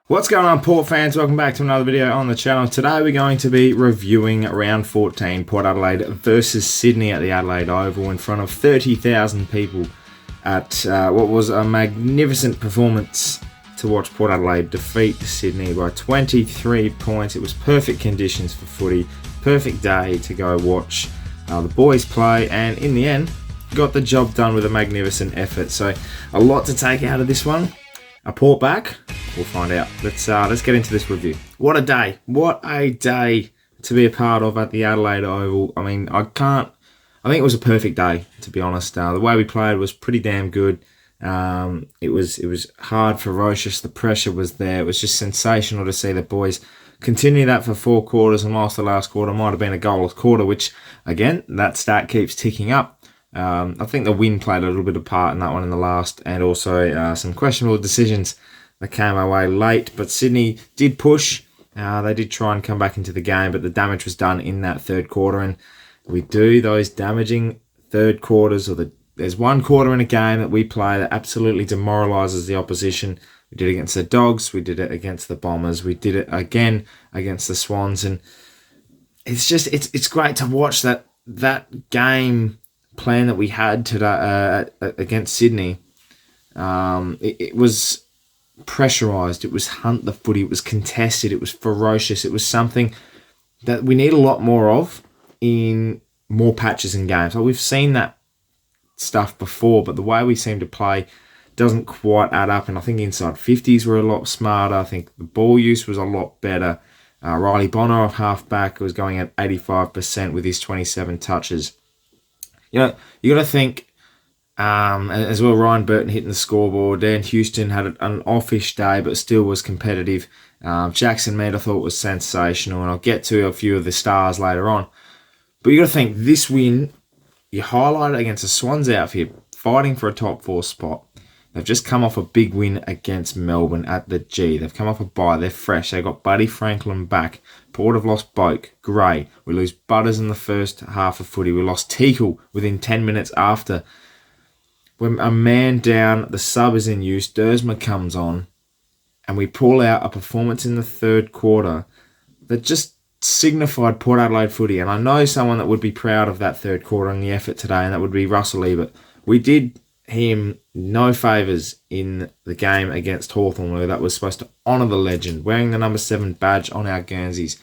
What's going on, Port fans? Welcome back to another video on the channel. Today we're going to be reviewing round 14, Port Adelaide versus Sydney at the Adelaide Oval in front of 30,000 people at what was a magnificent performance to watch Port Adelaide defeat Sydney by 23 points. It was perfect conditions for footy, perfect day to go watch the boys play, and in the end got the job done with a magnificent effort. So a lot to take out of this one. A Port back? We'll find out. Let's get into this review. What a day. What a day to be a part of at the Adelaide Oval. I mean, I think it was a perfect day, to be honest. The way we played was pretty damn good. It was hard, ferocious. The pressure was there. It was just sensational to see the boys continue that for 4 quarters, and whilst the last quarter might have been a goalless quarter, which, again, that stat keeps ticking up. I think the wind played a little bit of part in that one in the last, and also some questionable decisions that came our way late. But Sydney did push. They did try and come back into the game, but the damage was done in that third quarter. And we do those damaging third quarters, or there's one quarter in a game that we play that absolutely demoralises the opposition. We did it against the Dogs. We did it against the Bombers. We did it again against the Swans. And it's great to watch that game plan that we had today against Sydney. It was pressurised. It was hunt the footy. It was contested. It was ferocious. It was something that we need a lot more of in more patches in games. Like, we've seen that stuff before, but the way we seem to play doesn't quite add up. And I think inside 50s were a lot smarter. I think the ball use was a lot better. Riley Bonner off half-back was going at 85% with his 27 touches. You know, you got to think as well. Ryan Burton hitting the scoreboard. Dan Houston had an offish day, but still was competitive. Jackson Mead, I thought, was sensational, and I'll get to a few of the stars later on. But you got to think this win, you highlight it against the Swans outfit, fighting for a top 4 spot. They've just come off a big win against Melbourne at the G. They've come off a bye. They're fresh. They got Buddy Franklin back. Port have lost Boak, Gray. We lose Butters in the first half of footy. We lost Teakle within 10 minutes after. When a man down, the sub is in use, Dersma comes on, and we pull out a performance in the third quarter that just signified Port Adelaide footy. And I know someone that would be proud of that third quarter and the effort today, and that would be Russell Ebert. We did him no favours in the game against Hawthorn, where that was supposed to honour the legend, wearing the number 7 badge on our Guernseys.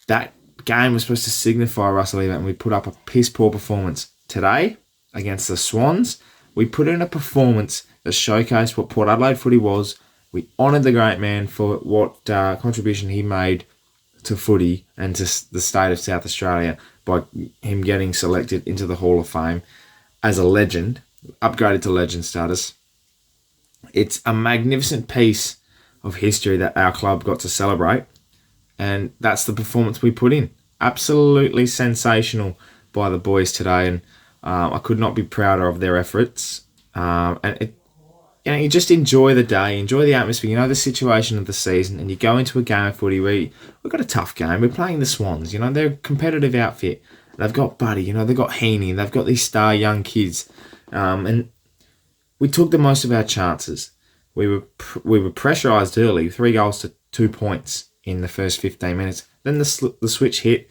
That game was supposed to signify Russell Ebert, and we put up a piss-poor performance. Today, against the Swans, we put in a performance that showcased what Port Adelaide footy was. We honoured the great man for what contribution he made to footy and to the state of South Australia by him getting selected into the Hall of Fame as a legend, upgraded to legend status. It's a magnificent piece of history that our club got to celebrate, and that's the performance we put in. Absolutely sensational by the boys today, and I could not be prouder of their efforts. You just enjoy the day, enjoy the atmosphere. You know the situation of the season, and you go into a game of footy where we've got a tough game. We're playing the Swans. You know, they're a competitive outfit. They've got Buddy. You know, they've got Heaney. They've got these star young kids. And we took the most of our chances. We were pressurised early, 3 goals to 2 points in the first 15 minutes. Then the switch hit.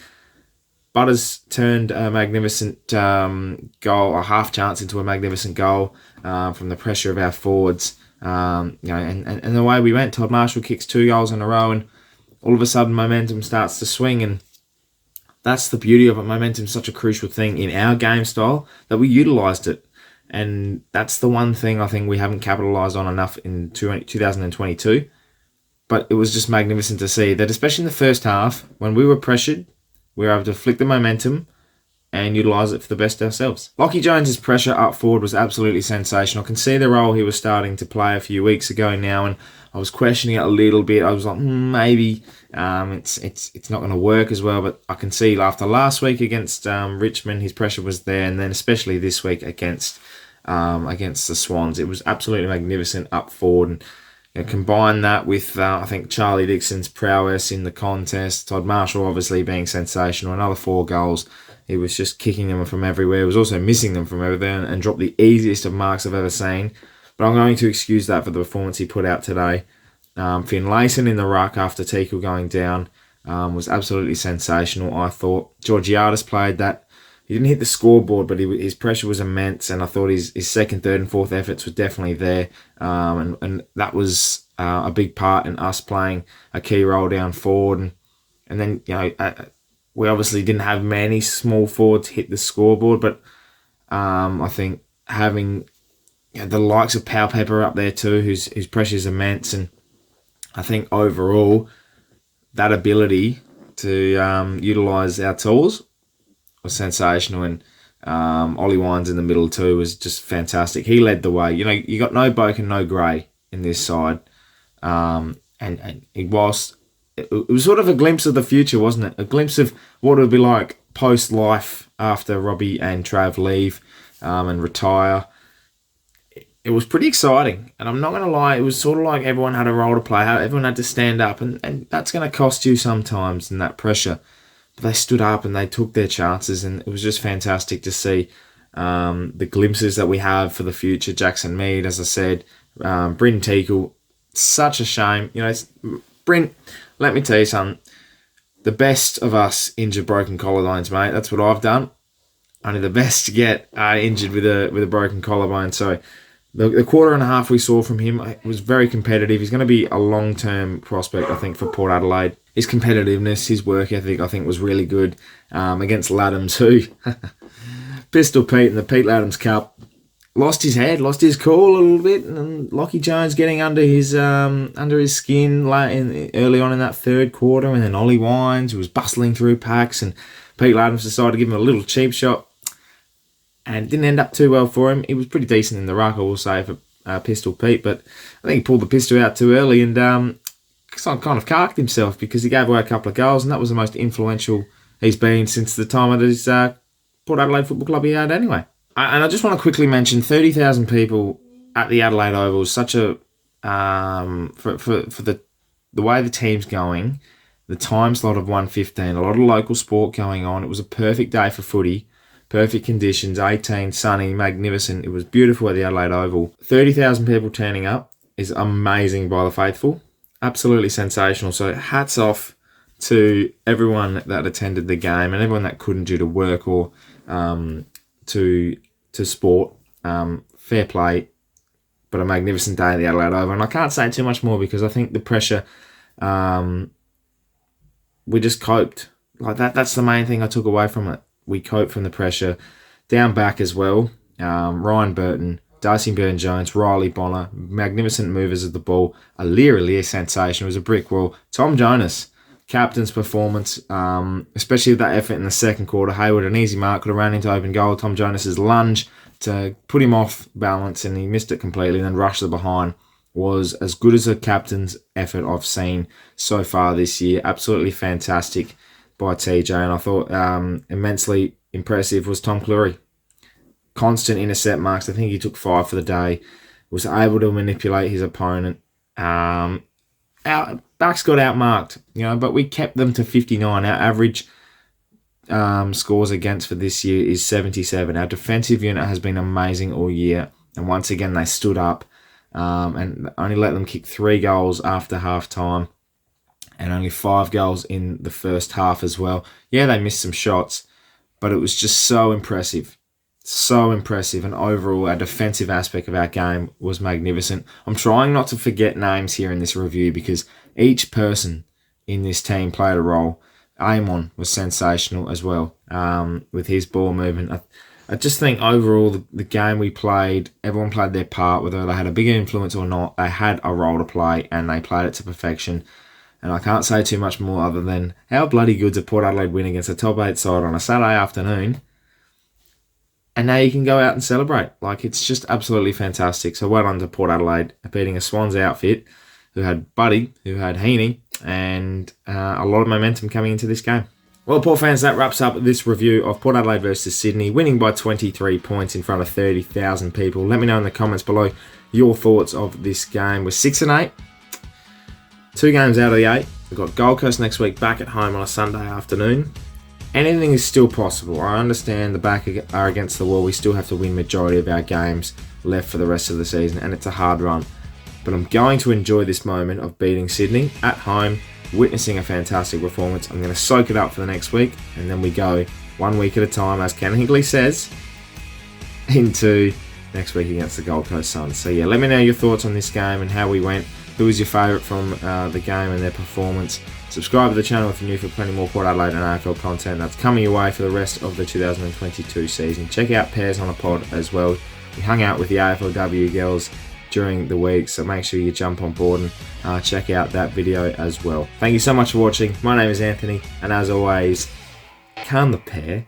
Butters turned a magnificent goal, a half chance, into a magnificent goal from the pressure of our forwards. And the way we went, Todd Marshall kicks 2 goals in a row, and all of a sudden momentum starts to swing. And that's the beauty of it. Momentum is such a crucial thing in our game style that we utilised it. And that's the one thing I think we haven't capitalised on enough in 2022. But it was just magnificent to see that, especially in the first half, when we were pressured, we were able to flick the momentum and utilise it for the best ourselves. Lachie Jones' pressure up forward was absolutely sensational. I can see the role he was starting to play a few weeks ago now, and I was questioning it a little bit. I was like, maybe it's not going to work as well, but I can see after last week against Richmond, his pressure was there, and then especially this week against the Swans, it was absolutely magnificent up forward. And combine that with, I think, Charlie Dixon's prowess in the contest, Todd Marshall obviously being sensational, another 4 goals. He was just kicking them from everywhere. He was also missing them from everywhere and dropped the easiest of marks I've ever seen. But I'm going to excuse that for the performance he put out today. Finlayson in the ruck after Teakle going down was absolutely sensational, I thought. Georgiades played that. He didn't hit the scoreboard, but his pressure was immense, and I thought his second, third, and fourth efforts were definitely there. And that was a big part in us playing a key role down forward. And then, we obviously didn't have many small forwards hit the scoreboard, but I think having the likes of Powell Pepper up there too, whose pressure is immense, and I think overall that ability to utilise our tools was sensational, and Ollie Wines in the middle too was just fantastic. He led the way. You got no Boak and no Gray in this side, and it was sort of a glimpse of the future, wasn't it? A glimpse of what it would be like post-life after Robbie and Trav leave and retire. It was pretty exciting, and I'm not going to lie, it was sort of like everyone had a role to play, everyone had to stand up, and that's going to cost you sometimes in that pressure. But they stood up and they took their chances, and it was just fantastic to see the glimpses that we have for the future. Jackson Mead, as I said, Bryn Teakle, such a shame. Bryn, let me tell you something. The best of us injured broken collarbones, mate. That's what I've done. Only the best get injured with a broken collarbone. So the quarter and a half we saw from him was very competitive. He's going to be a long-term prospect, I think, for Port Adelaide. His competitiveness, his work ethic, I think, was really good against Laddams, who Pistol Pete in the Pete Laddams Cup lost his head, lost his cool a little bit, and Lockie Jones getting under his skin early on in that third quarter, and then Ollie Wines, who was bustling through packs, and Pete Laddams decided to give him a little cheap shot, and it didn't end up too well for him. He was pretty decent in the ruck, I will say, for Pistol Pete, but I think he pulled the pistol out too early, and kind of carked himself because he gave away a couple of goals, and that was the most influential he's been since the time at his Port Adelaide Football Club he had anyway. And I just want to quickly mention 30,000 people at the Adelaide Oval is such a for the way the team's going, the time slot of 1:15, a lot of local sport going on. It was a perfect day for footy, perfect conditions, 18, sunny, magnificent. It was beautiful at the Adelaide Oval. 30,000 people turning up is amazing by the faithful. Absolutely sensational. So hats off to everyone that attended the game and everyone that couldn't due to work or to sport. Fair play, but a magnificent day at the Adelaide Oval. And I can't say too much more because I think the pressure, we just coped. Like that's the main thing I took away from it. We coped from the pressure. Down back as well, Ryan Burton, Darcy Byrne-Jones, Riley Bonner, magnificent movers of the ball. Aliir sensation. It was a brick wall. Tom Jonas, captain's performance, especially with that effort in the second quarter. Hayward, an easy mark, could have ran into open goal. Tom Jonas's lunge to put him off balance, and he missed it completely, and then rushed the behind was as good as a captain's effort I've seen so far this year. Absolutely fantastic by TJ, and I thought immensely impressive was Tom Cleary. Constant intercept marks. I think he took 5 for the day. Was able to manipulate his opponent. Our backs got outmarked, but we kept them to 59. Our average scores against for this year is 77. Our defensive unit has been amazing all year, and once again they stood up and only let them kick 3 goals after half time, and only 5 goals in the first half as well. Yeah, they missed some shots, but it was just so impressive. So impressive, and overall our defensive aspect of our game was magnificent. I'm trying not to forget names here in this review because each person in this team played a role. Amon was sensational as well with his ball movement. I just think overall the game we played, everyone played their part, whether they had a big influence or not. They had a role to play and they played it to perfection. And I can't say too much more other than how bloody good's a Port Adelaide win against a top 8 side on a Saturday afternoon. And now you can go out and celebrate. It's just absolutely fantastic. So well done to Port Adelaide beating a Swans outfit who had Buddy, who had Heaney, and a lot of momentum coming into this game. Well, Port fans, that wraps up this review of Port Adelaide versus Sydney, winning by 23 points in front of 30,000 people. Let me know in the comments below your thoughts of this game. We're 6-8, 2 games out of the 8. We've got Gold Coast next week back at home on a Sunday afternoon. Anything is still possible. I understand the back are against the wall. We still have to win majority of our games left for the rest of the season, and it's a hard run. but I'm going to enjoy this moment of beating Sydney at home, witnessing a fantastic performance. I'm going to soak it up for the next week, and then we go 1 week at a time, as Ken Hinkley says, into next week against the Gold Coast Suns. So yeah, let me know your thoughts on this game and how we went. Who was your favourite from the game and their performance? Subscribe to the channel if you're new for plenty more Port Adelaide and AFL content that's coming your way for the rest of the 2022 season. Check out Pairs on a Pod as well. We hung out with the AFLW girls during the week, so make sure you jump on board and check out that video as well. Thank you so much for watching. My name is Anthony, and as always, calm the pair.